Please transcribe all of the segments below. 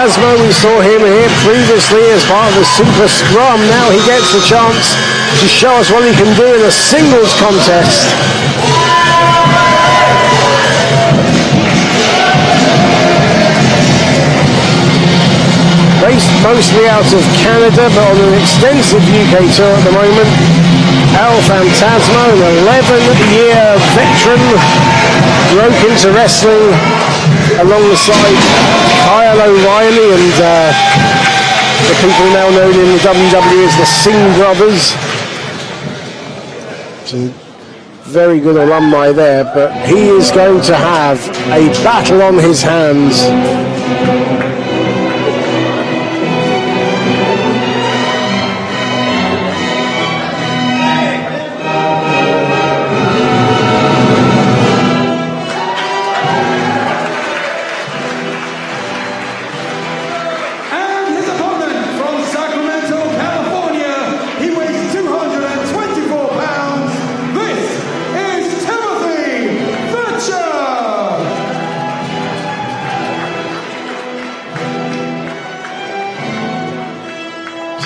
Phantasmo, we saw him here previously as part of the Super Scrum. Now he gets the chance to show us what he can do in a singles contest. Based mostly out of Canada, but on an extensive UK tour at the moment. Phantasmo, an 11-year veteran, broke into wrestling alongside Kyle O'Reilly and the people now known in the WWE as the Singh brothers. Some very good alumni there, but he is going to have a battle on his hands.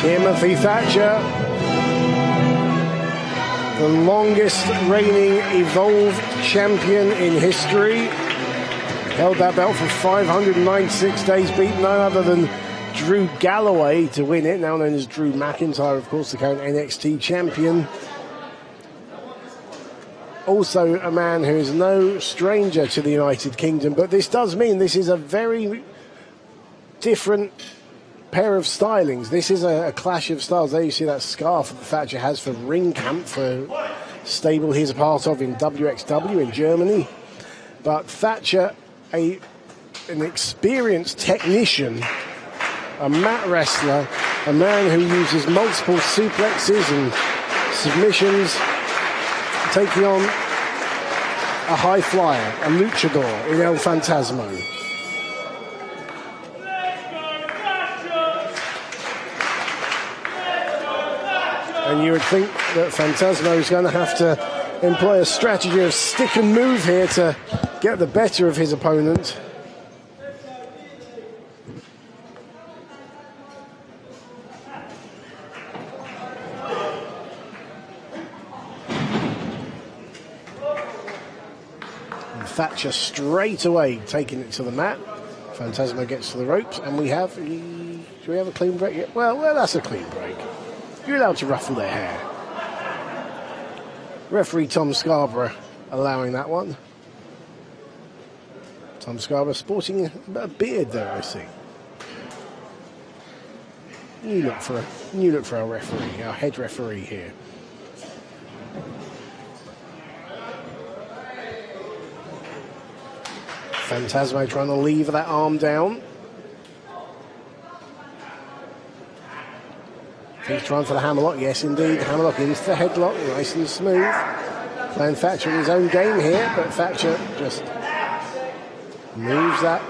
Timothy Thatcher, the longest reigning Evolved champion in history, held that belt for 596 days, beat none other than Drew Galloway to win it, now known as Drew McIntyre, of course, the current NXT champion. Also a man who is no stranger to the United Kingdom, but this does mean this is a very different pair of stylings. This is a clash of styles. There you see that scarf that Thatcher has for Ring Camp, for stable he's a part of in WXW in Germany. But Thatcher, an experienced technician, a mat wrestler, a man who uses multiple suplexes and submissions, taking on a high flyer, a luchador in El Phantasmo. And you would think that Phantasmo is going to have to employ a strategy of stick and move here to get the better of his opponent. And Thatcher straight away taking it to the mat. Phantasmo gets to the ropes, and do we have a clean break yet? Well, that's a clean break. You're allowed to ruffle their hair. Referee Tom Scarborough allowing that one. Tom Scarborough sporting a beard there, I see. New look for our referee, our head referee here. Phantasmo trying to lever that arm down. He's trying for the hammerlock, yes indeed, hammerlock into the headlock, nice and smooth. Playing Thatcher in his own game here, but Thatcher just moves that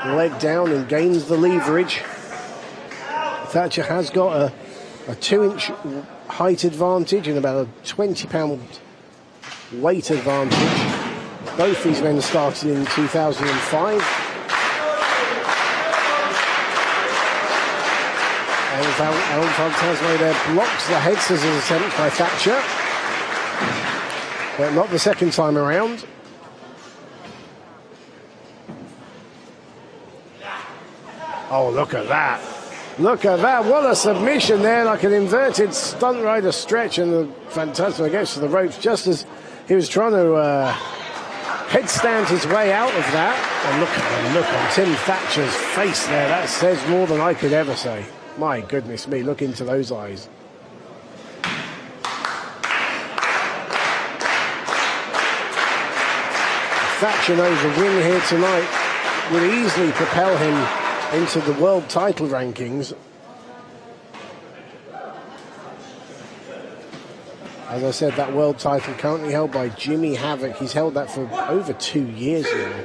leg down and gains the leverage. Thatcher has got a 2-inch height advantage and about a 20-pound weight advantage. Both these men started in 2005. El Phantasmo there blocks the head scissors attempt by Thatcher, but not the second time around. Oh, look at that. Look at that. What a submission there, like an inverted stunt rider stretch, and the Phantasmo gets to the ropes just as he was trying to headstand his way out of that. And look at the look on Tim Thatcher's face there. That says more than I could ever say. My goodness me, look into those eyes. Thatcher knows a win here tonight would easily propel him into the world title rankings. As I said, that world title currently held by Jimmy Havoc. He's held that for over 2 years now.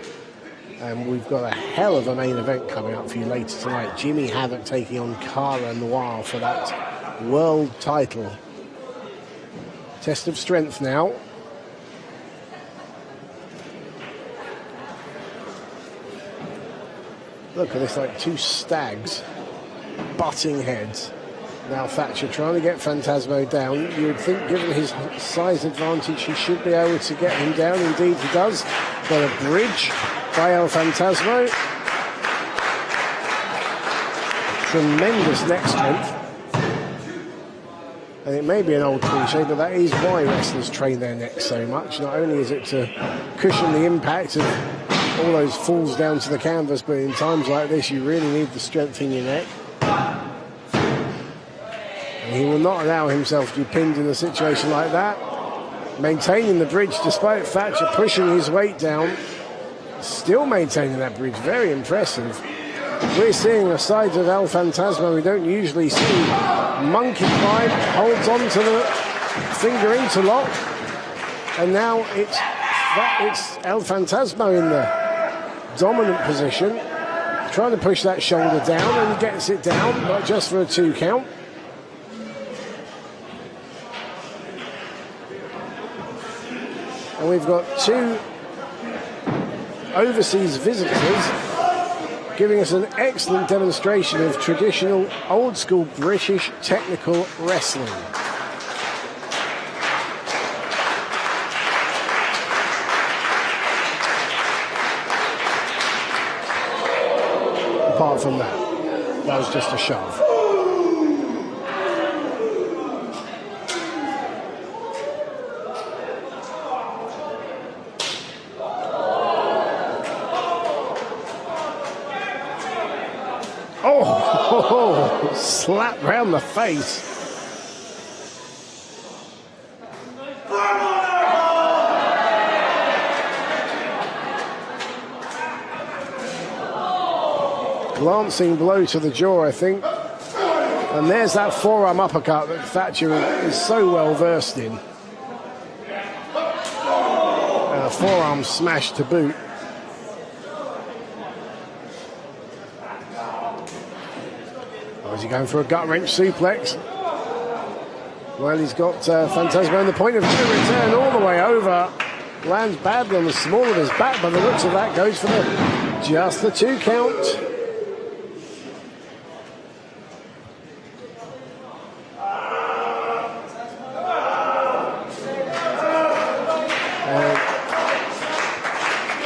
And we've got a hell of a main event coming up for you later tonight. Jimmy Havoc taking on Cara Noir for that world title. Test of strength now. Look at this, like two stags butting heads. Now Thatcher trying to get Phantasmo down. You would think, given his size advantage, he should be able to get him down. Indeed he does. Got a bridge by El Phantasmo. Tremendous neck strength. And it may be an old cliche, but that is why wrestlers train their necks so much. Not only is it to cushion the impact of all those falls down to the canvas, but in times like this, you really need the strength in your neck. And he will not allow himself to be pinned in a situation like that. Maintaining the bridge despite Thatcher pushing his weight down. Still maintaining that bridge, very impressive. We're seeing a side of El Phantasmo we don't usually see. Monkey climb, holds on to the finger interlock, and now it's El Phantasmo in the dominant position, trying to push that shoulder down, and he gets it down, not just for a 2 count. And we've got 2 overseas visitors giving us an excellent demonstration of traditional, old-school British technical wrestling. Apart from that was just a shove. Oh, slap round the face. Glancing blow to the jaw, I think. And there's that forearm uppercut that Thatcher is so well versed in. And a forearm smash to boot. Is he going for a gut-wrench suplex? Well, he's got Phantasmo in the point of no return all the way over. Lands badly on the small of his back, but the looks of that goes for just the 2 count.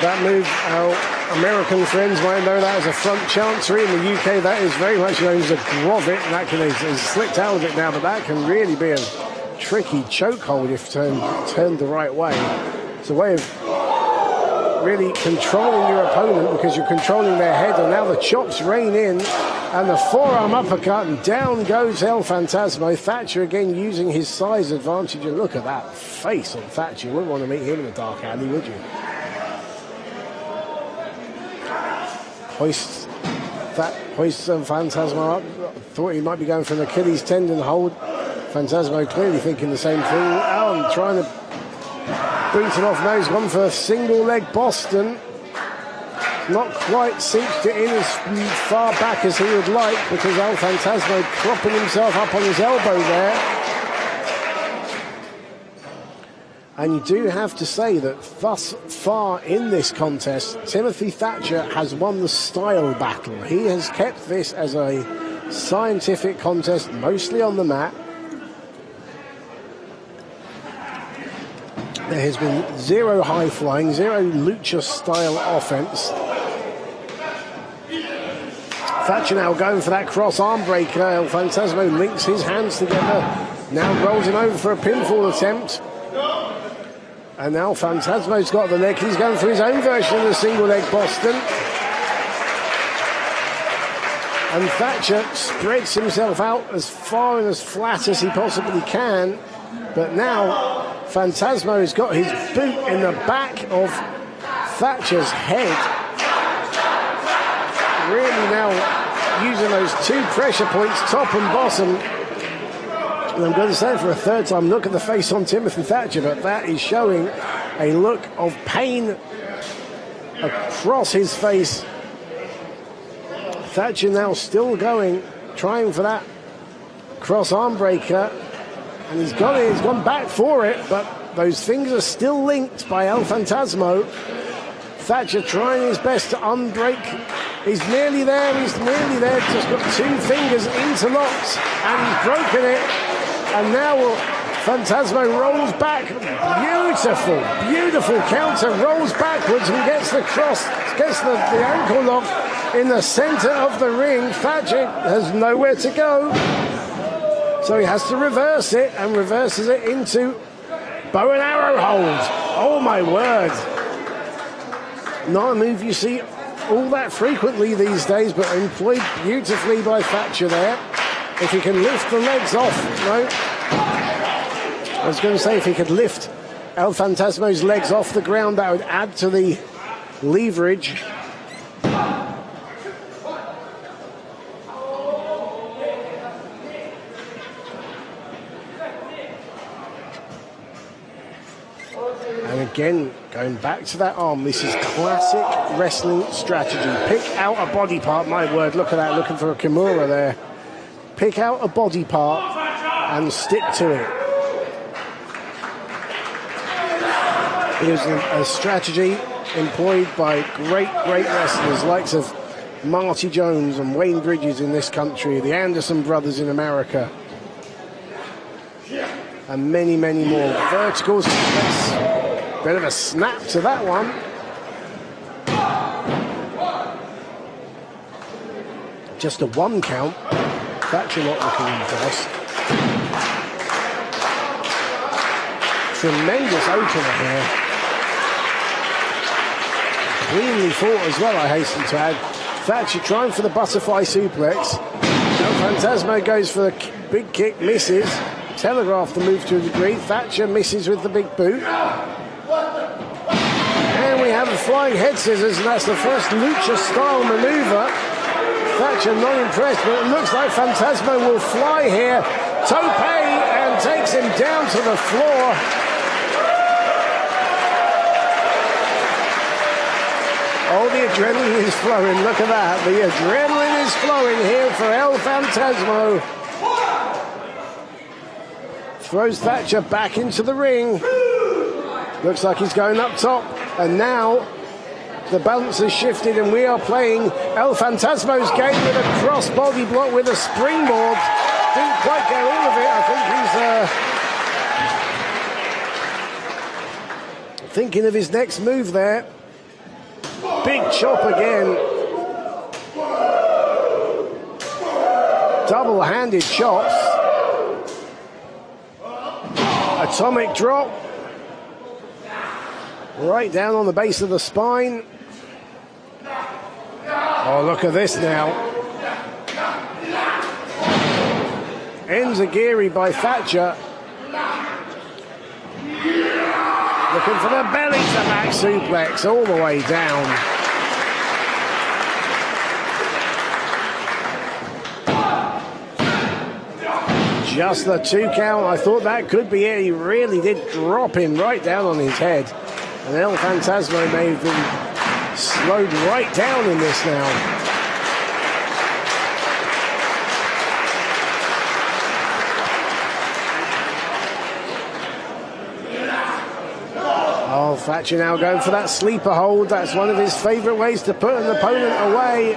That move, our American friends might know that as a front chancery. In the UK, that is very much known as a grovit, and that he's slipped out of it now, but that can really be a tricky chokehold if turned the right way. It's a way of really controlling your opponent because you're controlling their head, and now the chops rain in, and the forearm uppercut, and down goes El Phantasmo. Thatcher again using his size advantage, and look at that face on Thatcher. You wouldn't want to meet him in a dark alley, would you? Hoists Phantasmo up. Thought he might be going for an Achilles tendon hold. Phantasmo clearly thinking the same thing. Allen trying to boot it off. Now he's gone for a single leg Boston. Not quite cinched it in as far back as he would like because El Phantasmo propping himself up on his elbow there. And you do have to say that thus far in this contest, Timothy Thatcher has won the style battle. He has kept this as a scientific contest, mostly on the mat. There has been zero high flying, zero lucha style offense. Thatcher now going for that cross arm breaker. El Phantasmo links his hands together, now rolls him over for a pinfall attempt. And now Phantasmo's got the leg. He's going for his own version of the single leg Boston. And Thatcher spreads himself out as far and as flat as he possibly can. But now Phantasmo has got his boot in the back of Thatcher's head. Really now using those 2 pressure points, top and bottom. And I'm going to say it for a 3rd time, look at the face on Timothy Thatcher, but that is showing a look of pain across his face. Thatcher now still going, trying for that cross arm breaker, and he's got it, he's gone back for it, but those fingers are still linked by El Phantasmo. Thatcher trying his best to unbreak He's nearly there, he's nearly there. Just got two fingers interlocked and he's broken it. And now Phantasmo rolls back. Beautiful, beautiful counter. Rolls backwards and gets the cross, gets the ankle lock in the center of the ring. Thatcher has nowhere to go. So he has to reverse it and reverses it into bow and arrow hold. Oh my word. Not a move you see all that frequently these days, but employed beautifully by Thatcher there. If he can lift the legs off, no. I was going to say if he could lift El Phantasmo's legs off the ground, that would add to the leverage. And again, going back to that arm, this is classic wrestling strategy. Pick out a body part, my word, look at that, looking for a Kimura there. Pick out a body part and stick to it. Here's a strategy employed by great wrestlers, likes of Marty Jones and Wayne Bridges in this country, the Anderson brothers in America, and many, many more. Verticals, bit of a snap to that one. Just a 1 count. Thatcher not looking impressed. Tremendous opener here. Cleanly fought as well, I hasten to add. Thatcher trying for the butterfly suplex. Phantasmo goes for the big kick, misses. Telegraphed the move to a degree. Thatcher misses with the big boot. And we have a flying head scissors, and that's the first lucha-style maneuver. Thatcher not impressed, but it looks like Phantasmo will fly here. Tope and takes him down to the floor. Oh, the adrenaline is flowing. Look at that. The adrenaline is flowing here for El Phantasmo. Throws Thatcher back into the ring. Looks like he's going up top. And now the balance has shifted and we are playing El Phantasmo's game with a cross body block with a springboard. Didn't quite get all of it. I think he's thinking of his next move there. Big chop again. Double-handed chops. Atomic drop. Right down on the base of the spine. Oh, look at this now. Enziguri by Thatcher. Looking for the belly to back suplex all the way down. Just the 2 count. I thought that could be it. He really did drop him right down on his head. And El Phantasmo may have been slowed right down in this now. Oh, Thatcher now going for that sleeper hold. That's one of his favourite ways to put an opponent away.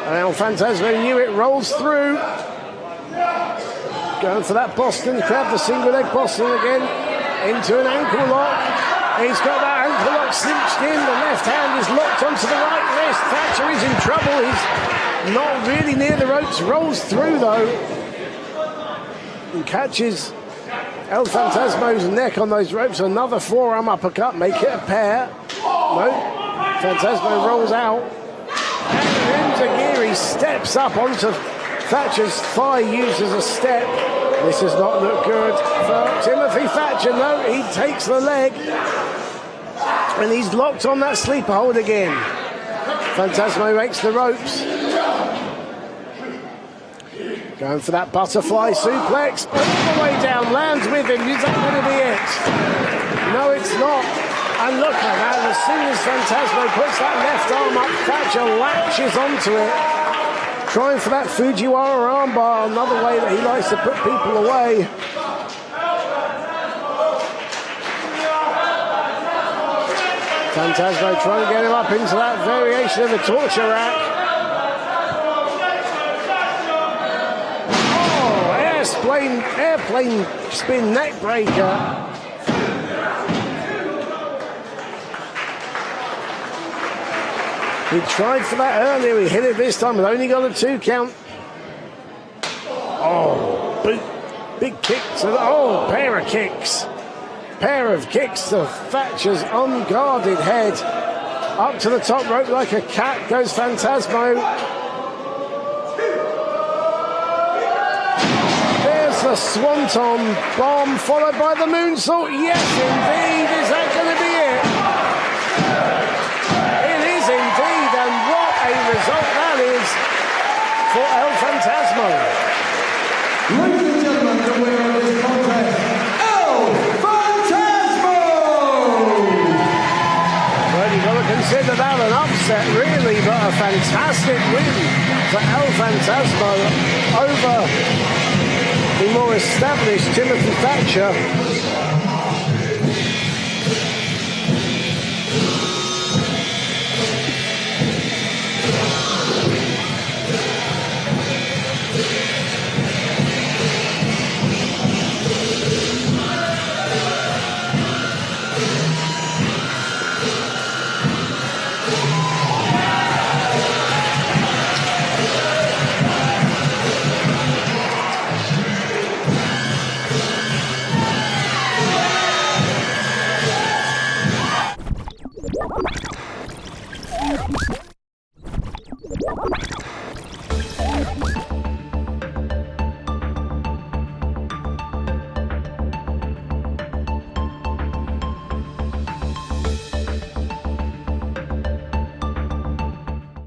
And El Phantasmo knew it, rolls through. Going for that Boston crab, the single leg Boston again. Into an ankle lock. He's got that ankle lock cinched in. The left hand is locked onto the right wrist. Thatcher is in trouble. He's not really near the ropes. Rolls through though. And catches El Phantasmo's neck on those ropes. Another forearm uppercut. Make it a pair. No. Phantasmo rolls out. And Enziguri steps up onto Thatcher's thigh, used as a step. This does not look good for Timothy Thatcher. No, he takes the leg. And he's locked on that sleeper hold again. Phantasmo makes the ropes. Going for that butterfly suplex. All the way down, lands with him. Is that going to be it? No, it's not. And look at that. As soon as Phantasmo puts that left arm up, Thatcher latches onto it. Trying for that Fujiwara armbar, another way that he likes to put people away. Phantasmo trying to get him up into that variation of the torture rack. Oh, airplane spin neck breaker. He tried for that earlier, he hit it this time, but only got a 2 count. Oh, big kick to the, pair of kicks. Pair of kicks to Thatcher's unguarded head. Up to the top rope like a cat goes Phantasmo. There's the Swanton bomb followed by the moonsault. Yes, indeed. Is that going to be it? It is indeed, and what a result that is for El Phantasmo. Ladies and gentlemen, the winner of this contest, El Phantasmo! Well, you've got to consider that an upset, really, but a fantastic win for El Phantasmo over the more established Timothy Thatcher.